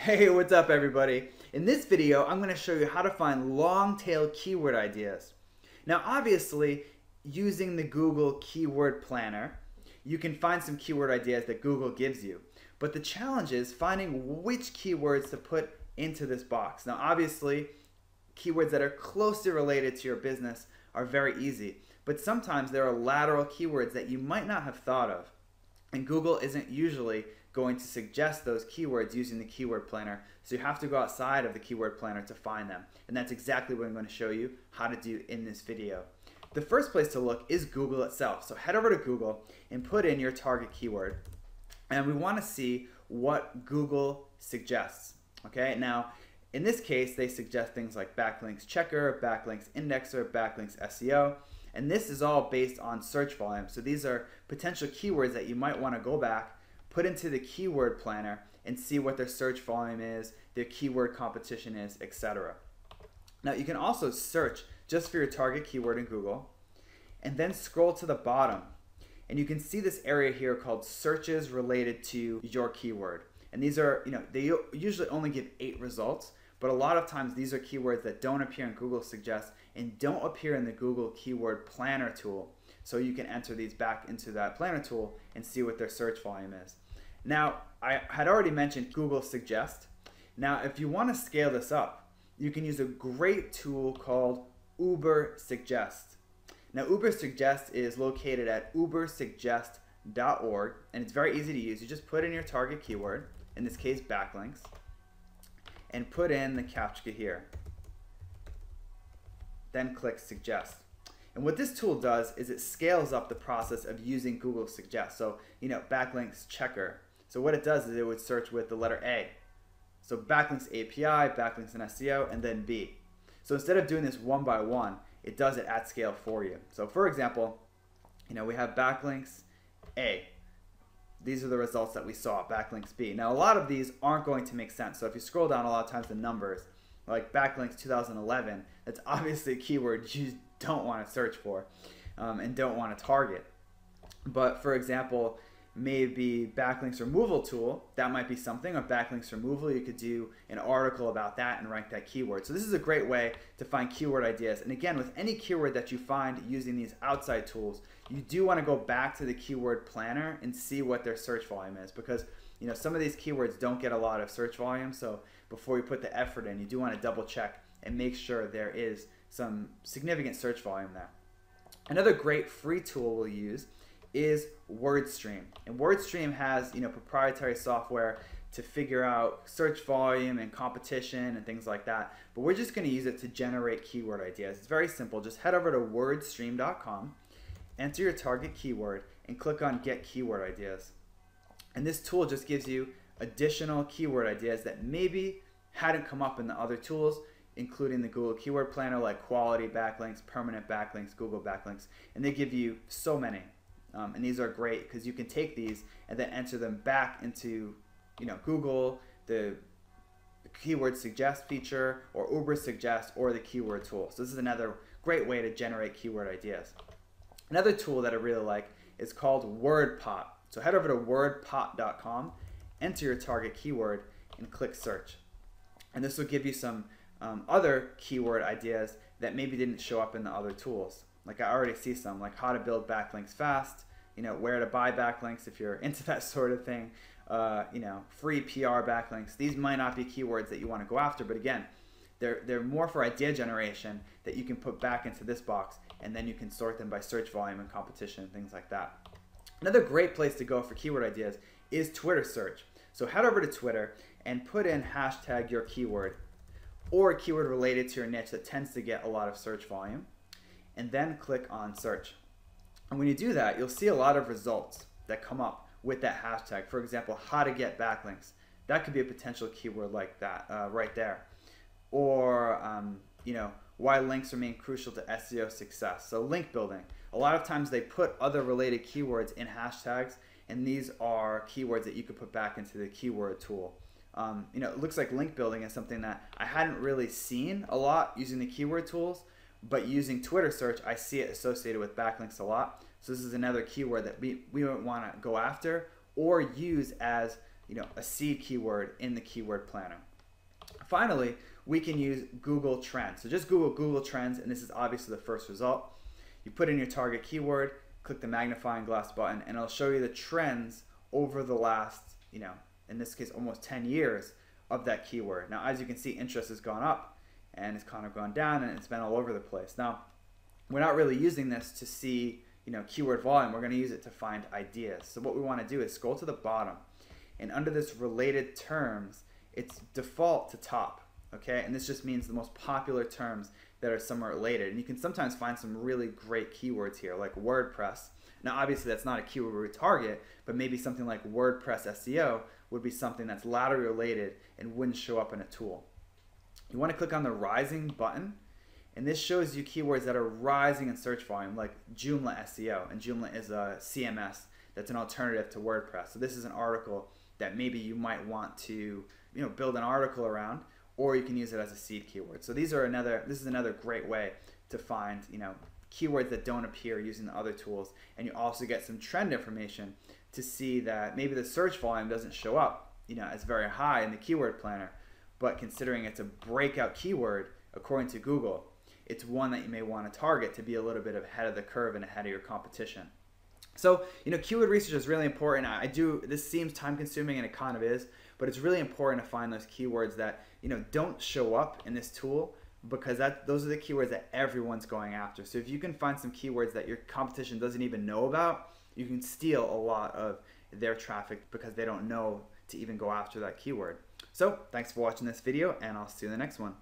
Hey, what's up everybody? In this video, I'm going to show you how to find long-tail keyword ideas. Now obviously, using the Google Keyword Planner, you can find some keyword ideas that Google gives you. But the challenge is finding which keywords to put into this box. Now obviously, keywords that are closely related to your business are very easy. But sometimes there are lateral keywords that you might not have thought of. And Google isn't usually going to suggest those keywords using the keyword planner, so you have to go outside of the keyword planner to find them. And that's exactly what I'm going to show you how to do in this video. The first place to look is Google itself. So head over to Google and put in your target keyword. And we want to see what Google suggests. Okay, now in this case, they suggest things like backlinks checker, backlinks indexer, backlinks SEO. And this is all based on search volume. So these are potential keywords that you might want to go back, put into the keyword planner, and see what their search volume is, their keyword competition is, etc. Now you can also search just for your target keyword in Google, and then scroll to the bottom. And you can see this area here called searches related to your keyword. And these are, they usually only give 8 results, but a lot of times these are keywords that don't appear in Google Suggest and don't appear in the Google Keyword Planner tool. So you can enter these back into that planner tool and see what their search volume is. Now, I had already mentioned Google Suggest. Now, if you want to scale this up, you can use a great tool called Uber Suggest. Now, Uber Suggest is located at ubersuggest.org, and it's very easy to use. You just put in your target keyword, in this case backlinks, and put in the CAPTCHA here. Then click Suggest. And what this tool does is it scales up the process of using Google Suggest. So, backlinks checker. So what it does is it would search with the letter A. So backlinks API, backlinks and SEO, and then B. So instead of doing this one by one, it does it at scale for you. So for example, we have backlinks A. These are the results that we saw, backlinks B. Now a lot of these aren't going to make sense. So if you scroll down, a lot of times the numbers, like backlinks 2011, that's obviously a keyword you don't want to search for and don't want to target. But for example, maybe backlinks removal tool, that might be something, or backlinks removal, you could do an article about that and rank that keyword. So this is a great way to find keyword ideas. And again, with any keyword that you find using these outside tools, you do want to go back to the keyword planner and see what their search volume is, because some of these keywords don't get a lot of search volume. So before you put the effort in, you do want to double check and make sure there is some significant search volume there. Another great free tool we'll use is WordStream. And WordStream has proprietary software to figure out search volume and competition and things like that. But we're just going to use it to generate keyword ideas. It's very simple. Just head over to wordstream.com, enter your target keyword, and click on Get Keyword Ideas. And this tool just gives you additional keyword ideas that maybe hadn't come up in the other tools, including the Google Keyword Planner, like quality backlinks, permanent backlinks, Google backlinks, and they give you so many. And these are great because you can take these and then enter them back into Google, the Keyword Suggest feature, or Uber Suggest, or the keyword tool. So this is another great way to generate keyword ideas. Another tool that I really like is called WordPot. So head over to wordpot.com, enter your target keyword, and click search. And this will give you some other keyword ideas that maybe didn't show up in the other tools. Like I already see some, like how to build backlinks fast, where to buy backlinks if you're into that sort of thing, free PR backlinks. These might not be keywords that you want to go after, but again, they're more for idea generation that you can put back into this box, and then you can sort them by search volume and competition and things like that. Another great place to go for keyword ideas is Twitter search. So head over to Twitter and put in hashtag your keyword, or a keyword related to your niche that tends to get a lot of search volume, and then click on search. And when you do that, you'll see a lot of results that come up with that hashtag. For example, how to get backlinks. That could be a potential keyword like that right there. Or why links remain crucial to SEO success. So link building. A lot of times they put other related keywords in hashtags, and these are keywords that you could put back into the keyword tool. It looks like link building is something that I hadn't really seen a lot using the keyword tools, but using Twitter search, I see it associated with backlinks a lot. So this is another keyword that we want to go after or use as a seed keyword in the keyword planner. Finally, we can use Google Trends. So just Google Trends, and this is obviously the first result. You put in your target keyword, click the magnifying glass button, and it'll show you the trends over the last, in this case, almost 10 years of that keyword. Now, as you can see, interest has gone up and it's kind of gone down, and it's been all over the place. Now, we're not really using this to see, keyword volume. We're going to use it to find ideas. So what we want to do is scroll to the bottom, and under this related terms, it's default to top, okay? And this just means the most popular terms that are somewhat related. And you can sometimes find some really great keywords here, like WordPress. Now, obviously, that's not a keyword we target, but maybe something like WordPress SEO would be something that's laterally related and wouldn't show up in a tool. You want to click on the rising button, and this shows you keywords that are rising in search volume, like Joomla SEO. And Joomla is a CMS that's an alternative to WordPress. So this is an article that maybe you might want to build an article around, or you can use it as a seed keyword. So this is another great way to find keywords that don't appear using the other tools, and you also get some trend information to see that maybe the search volume doesn't show up as very high in the keyword planner, but considering it's a breakout keyword according to Google, it's one that you may want to target to be a little bit ahead of the curve and ahead of your competition. So, keyword research is really important. This seems time consuming, and it kind of is, but it's really important to find those keywords that, don't show up in this tool, because those are the keywords that everyone's going after. So if you can find some keywords that your competition doesn't even know about, you can steal a lot of their traffic because they don't know to even go after that keyword. So thanks for watching this video, and I'll see you in the next one.